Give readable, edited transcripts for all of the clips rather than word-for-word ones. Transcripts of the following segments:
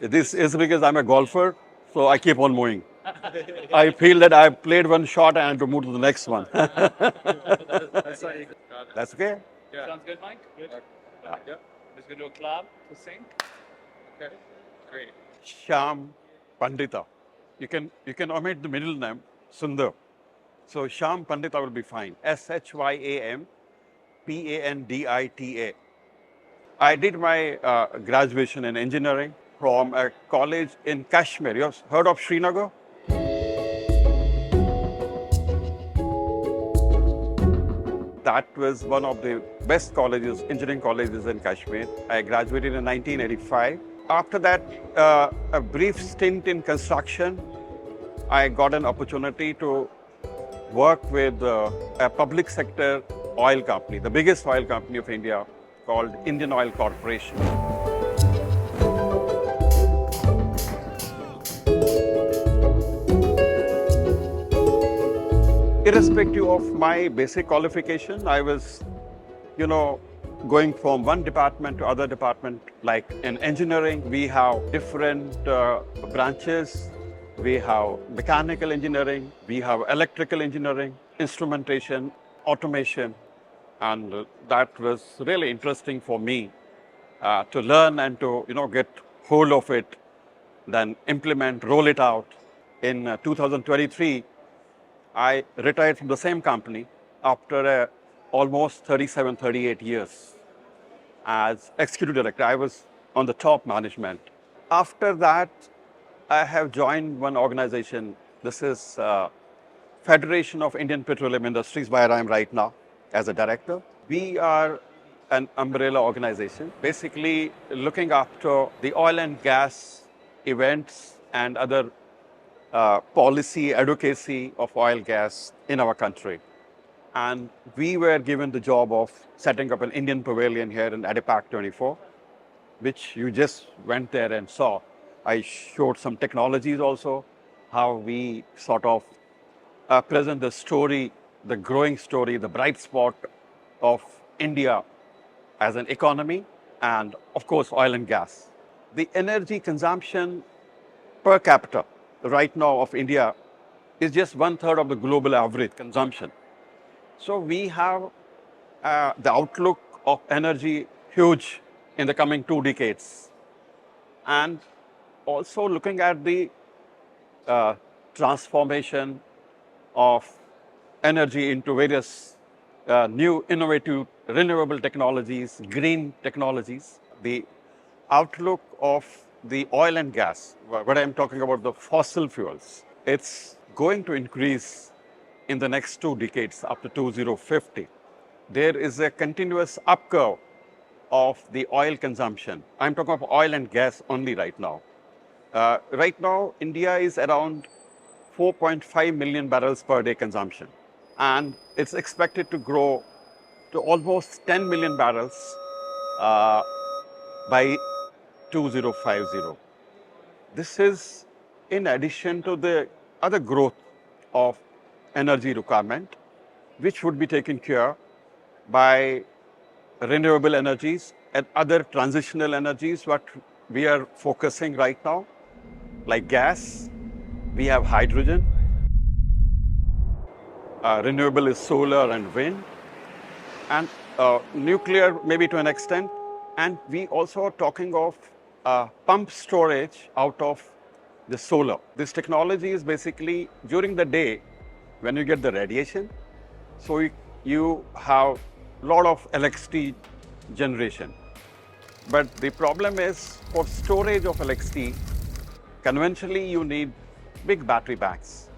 This is because I'm a golfer, so I keep on moving. I feel that I've played one shot and I have to move to the next one. That's okay? Sounds good, Mike? Good. Yeah. Just gonna do a collab to sing. Okay. Great. Shyam Pandita. You can omit the middle name, Sundar. So Shyam Pandita will be fine. Shyam Pandita. I did my graduation in engineering from a college in Kashmir. You have heard of Srinagar? That was one of the best colleges, engineering colleges in Kashmir. I graduated in 1985. After that, a brief stint in construction, I got an opportunity to work with a public sector oil company, the biggest oil company of India, called Indian Oil Corporation. Irrespective of my basic qualification, I was, going from one department to other department. Like in engineering, we have different branches. We have mechanical engineering, we have electrical engineering, instrumentation, automation, and that was really interesting for me to learn and to get hold of it, then implement, roll it out. In 2023, I retired from the same company after almost 37, 38 years as executive director. I was on the top management. After that, I have joined one organization. This is Federation of Indian Petroleum Industries, where I am right now as a director. We are an umbrella organization, basically looking after the oil and gas events and other policy advocacy of oil gas in our country. And we were given the job of setting up an Indian pavilion here in ADIPEC 24, which you just went there and saw. I showed some technologies also, how we sort of present the story, the growing story, the bright spot of India as an economy and, of course, oil and gas. The energy consumption per capita right now of India is just 1/3 of the global average consumption. So we have the outlook of energy huge in the coming 2 decades. And also looking at the transformation of energy into various new innovative renewable technologies, green technologies. The outlook of the oil and gas, what I'm talking about, the fossil fuels, it's going to increase in the next 2 decades up to 2050. There is a continuous up curve of the oil consumption. I'm talking about oil and gas only right now. Right now, India is around 4.5 million barrels per day consumption. And it's expected to grow to almost 10 million barrels by 2050. This is in addition to the other growth of energy requirement, which would be taken care by renewable energies and other transitional energies, what we are focusing right now, like gas, we have hydrogen, renewable is solar and wind, and nuclear maybe to an extent. And we also are talking of pump storage out of the solar. This technology is basically during the day when you get the radiation, so you have a lot of electricity generation. But the problem is for storage of electricity, conventionally you need big battery banks.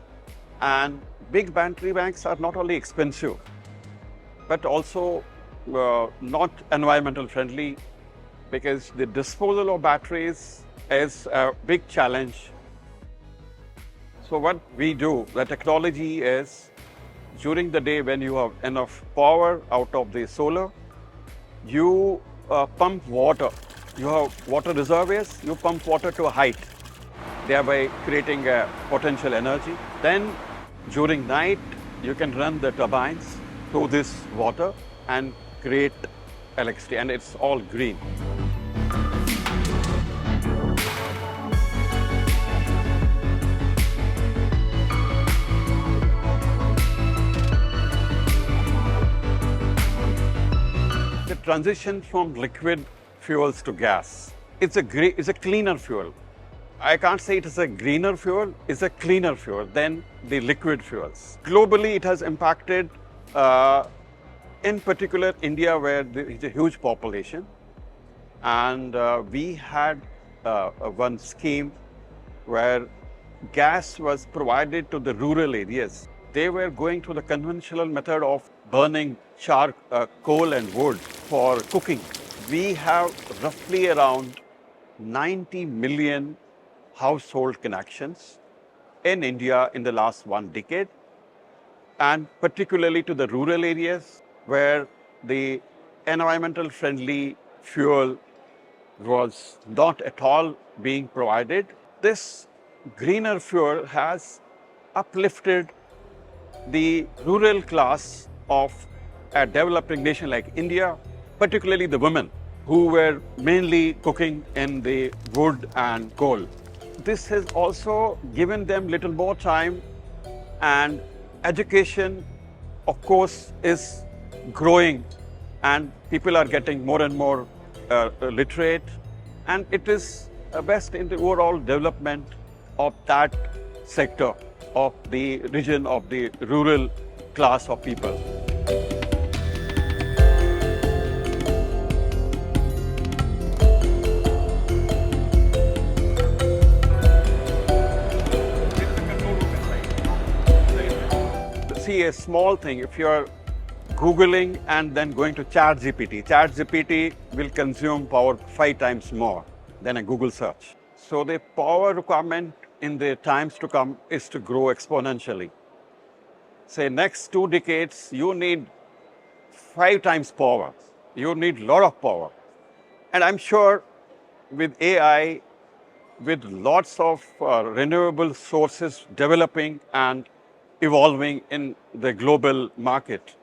And big battery banks are not only expensive, but also not environmental friendly, because the disposal of batteries is a big challenge. So what we do, the technology is, during the day when you have enough power out of the solar, you pump water. You have water reservoirs, you pump water to a height, thereby creating a potential energy. Then during night, you can run the turbines through this water and create electricity, and it's all green. transition from liquid fuels to gas. It's a cleaner fuel. I can't say it is a greener fuel, it's a cleaner fuel than the liquid fuels. Globally, it has impacted, in particular, India, where there is a huge population. And we had one scheme where gas was provided to the rural areas. They were going to the conventional method of burning charcoal, coal and wood for cooking. We have roughly around 90 million household connections in India in the last 1 decade, and particularly to the rural areas where the environmental friendly fuel was not at all being provided. This greener fuel has uplifted the rural class of a developing nation like India, particularly the women who were mainly cooking in the wood and coal. This has also given them little more time, and education, of course, is growing and people are getting more and more literate, and it is best in the overall development of that sector of the region of the rural class of people. See, a small thing, if you're Googling and then going to ChatGPT will consume power 5 times more than a Google search. So the power requirement in the times to come is to grow exponentially. Say next 2 decades, you need 5 times power. You need a lot of power. And I'm sure with AI, with lots of renewable sources developing and evolving in the global market,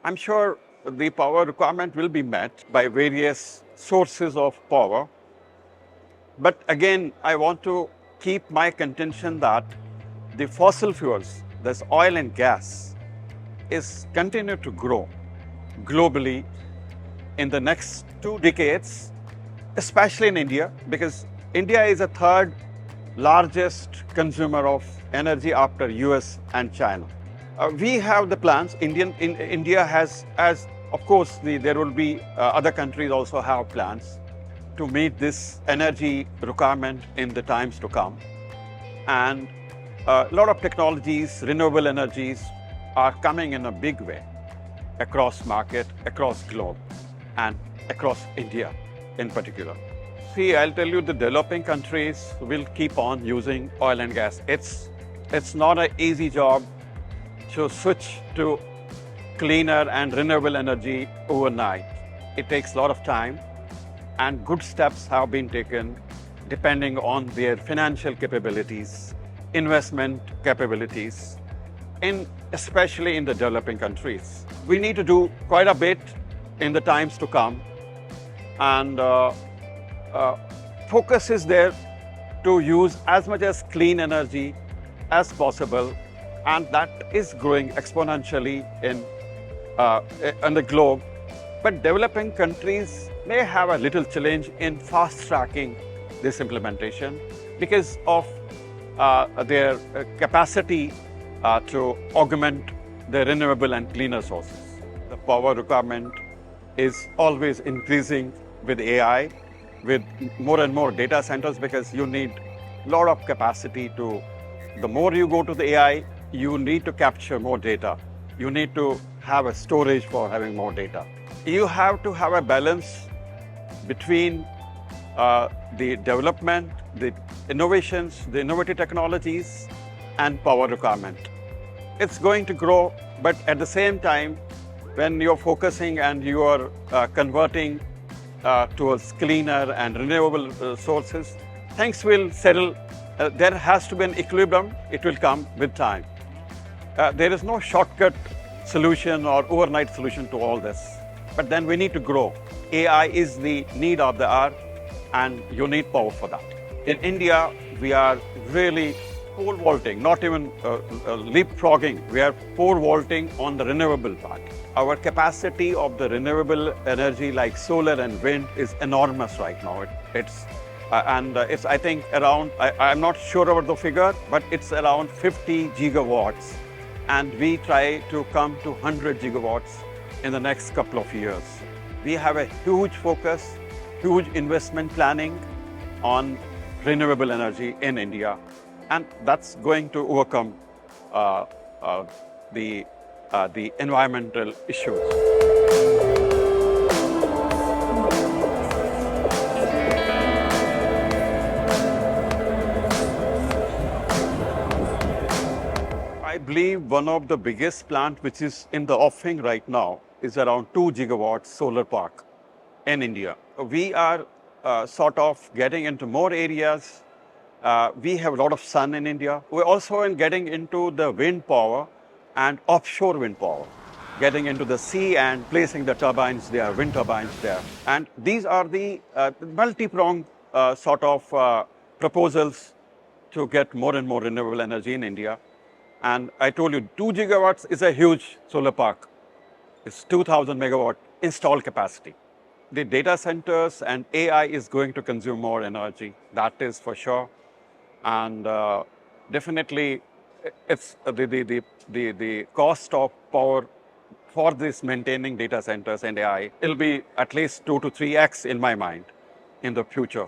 I'm sure the power requirement will be met by various sources of power. But again, I want to keep my contention that the fossil fuels, this oil and gas, is continue to grow globally in the next 2 decades, especially in India, because India is the 3rd largest consumer of energy after US and China. We have the plans. India has, as of course, there will be other countries also have plans to meet this energy requirement in the times to come. And a lot of technologies, renewable energies are coming in a big way across market, across globe, and across India in particular. See, I'll tell you, the developing countries will keep on using oil and gas. It's not an easy job to switch to cleaner and renewable energy overnight. It takes a lot of time, and good steps have been taken depending on their financial capabilities, investment capabilities, especially in the developing countries. We need to do quite a bit in the times to come, and focus is there to use as much as clean energy as possible, and that is growing exponentially on the globe. But developing countries may have a little challenge in fast-tracking this implementation because of their capacity to augment the renewable and cleaner sources. The power requirement is always increasing with AI, with more and more data centers, because you need a lot of capacity to, the more you go to the AI, you need to capture more data. You need to have a storage for having more data. You have to have a balance between the development, the innovations, the innovative technologies, and power requirement. It's going to grow, but at the same time, when you're focusing and you are converting towards cleaner and renewable sources, things will settle. There has to be an equilibrium. It will come with time. There is no shortcut solution or overnight solution to all this. But then we need to grow. AI is the need of the hour, and you need power for that. In India, we are really pole vaulting, not even leapfrogging. We are pole vaulting on the renewable part. Our capacity of the renewable energy like solar and wind is enormous right now. It's I think around, I'm not sure about the figure, but it's around 50 gigawatts. And we try to come to 100 gigawatts in the next couple of years. We have a huge focus, huge investment planning on renewable energy in India. And that's going to overcome the environmental issues. I believe one of the biggest plant which is in the offing right now is around 2 gigawatts solar park in India. We are sort of getting into more areas. We have a lot of sun in India. We're also getting into the wind power and offshore wind power, getting into the sea and placing the turbines there, wind turbines there. And these are the multi-pronged sort of proposals to get more and more renewable energy in India. And I told you, 2 gigawatts is a huge solar park. It's 2,000 megawatt installed capacity. The data centers and AI is going to consume more energy, that is for sure. And definitely, it's the cost of power for this maintaining data centers and AI, it'll be at least 2 to 3x in my mind in the future.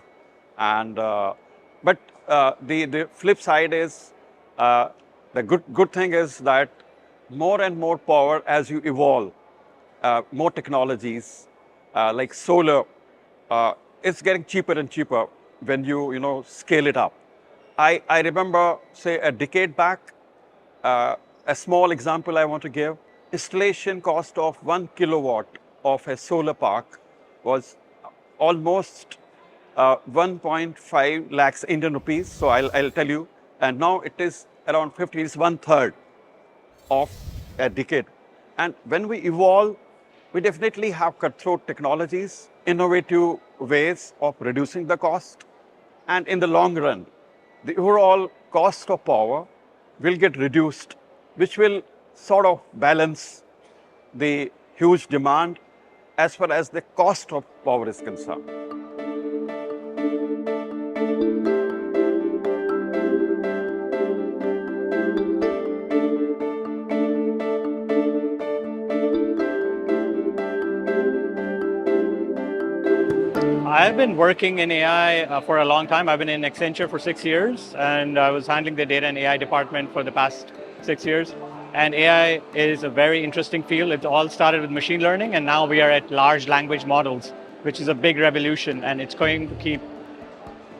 And but the flip side is the good thing is that more and more power as you evolve, more technologies like solar, it's getting cheaper and cheaper when you scale it up. I remember, say, a decade back, a small example I want to give. Installation cost of 1 kilowatt of a solar park was almost 1.5 lakhs Indian rupees. So I'll tell you. And now it is around 50, it's 1/3 of a decade. And when we evolve, we definitely have cutthroat technologies, innovative ways of reducing the cost. And in the long run, the overall cost of power will get reduced, which will sort of balance the huge demand as far as the cost of power is concerned. I've been working in AI for a long time. I've been in Accenture for 6 years, and I was handling the data and AI department for the past 6 years. And AI is a very interesting field. It all started with machine learning, and now we are at large language models, which is a big revolution, and it's going to keep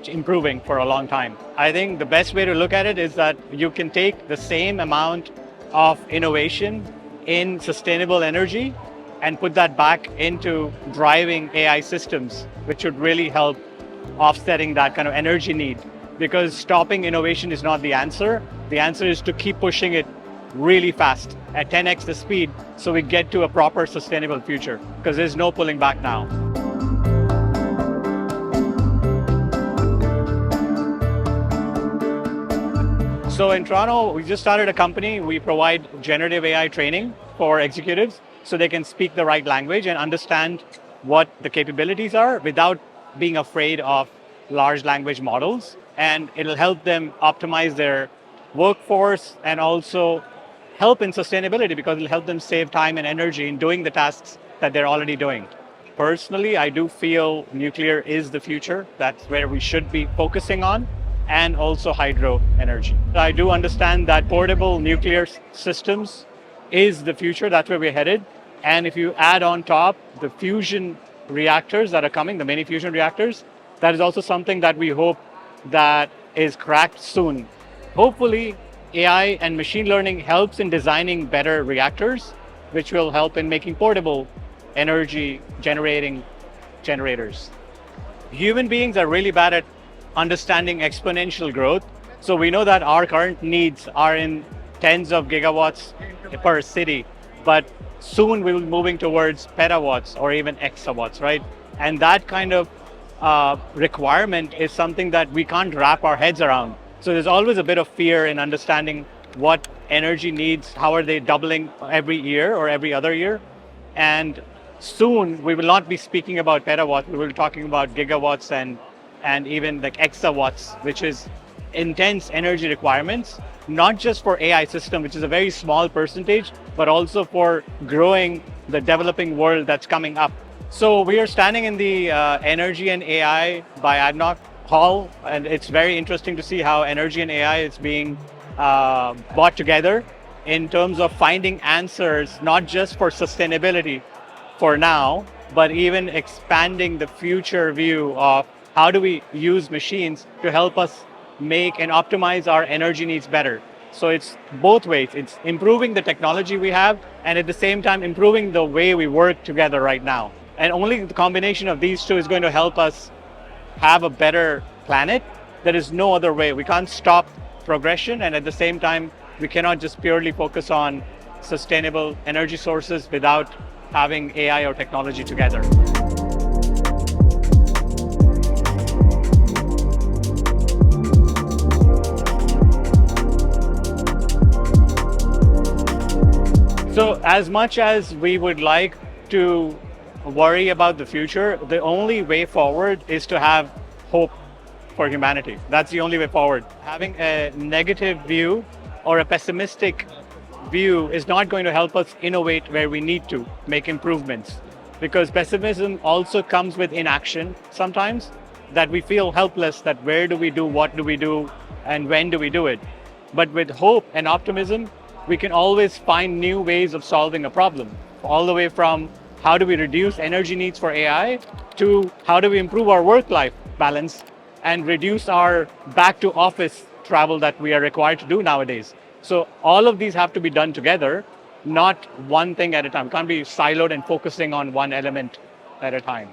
improving for a long time. I think the best way to look at it is that you can take the same amount of innovation in sustainable energy and put that back into driving AI systems, which would really help offsetting that kind of energy need. Because stopping innovation is not the answer. The answer is to keep pushing it really fast at 10x the speed so we get to a proper sustainable future, because there's no pulling back now. So in Toronto, we just started a company. We provide generative AI training for executives so they can speak the right language and understand what the capabilities are without being afraid of large language models. And it'll help them optimize their workforce and also help in sustainability, because it'll help them save time and energy in doing the tasks that they're already doing. Personally, I do feel nuclear is the future. That's where we should be focusing on, and also hydro energy. I do understand that portable nuclear systems is the future. That's where we're headed. And if you add on top the fusion reactors that are coming, the mini fusion reactors, that is also something that we hope that is cracked soon. Hopefully, AI and machine learning helps in designing better reactors, which will help in making portable energy generating generators. Human beings are really bad at understanding exponential growth. So we know that our current needs are in tens of gigawatts per city, but soon we will be moving towards petawatts or even exawatts, right? And that kind of requirement is something that we can't wrap our heads around. So there's always a bit of fear in understanding what energy needs, how are they doubling every year or every other year. And soon we will not be speaking about perawatts, we will be talking about gigawatts and even like exawatts, which is intense energy requirements, not just for AI system, which is a very small percentage, but also for growing the developing world that's coming up. So we are standing in the Energy and AI by ADNOC hall, and it's very interesting to see how energy and AI is being brought together in terms of finding answers, not just for sustainability for now, but even expanding the future view of how do we use machines to help us make and optimize our energy needs better. So it's both ways. It's improving the technology we have and at the same time improving the way we work together right now. And only the combination of these two is going to help us have a better planet. There is no other way. We can't stop progression, and at the same time, we cannot just purely focus on sustainable energy sources without having AI or technology together. So as much as we would like to worry about the future, the only way forward is to have hope for humanity. That's the only way forward. Having a negative view or a pessimistic view is not going to help us innovate where we need to make improvements. Because pessimism also comes with inaction sometimes, that we feel helpless, that where do we do, what do we do, and when do we do it. But with hope and optimism, we can always find new ways of solving a problem, all the way from how do we reduce energy needs for AI to how do we improve our work-life balance and reduce our back to office travel that we are required to do nowadays. So all of these have to be done together, not one thing at a time. It can't be siloed and focusing on one element at a time.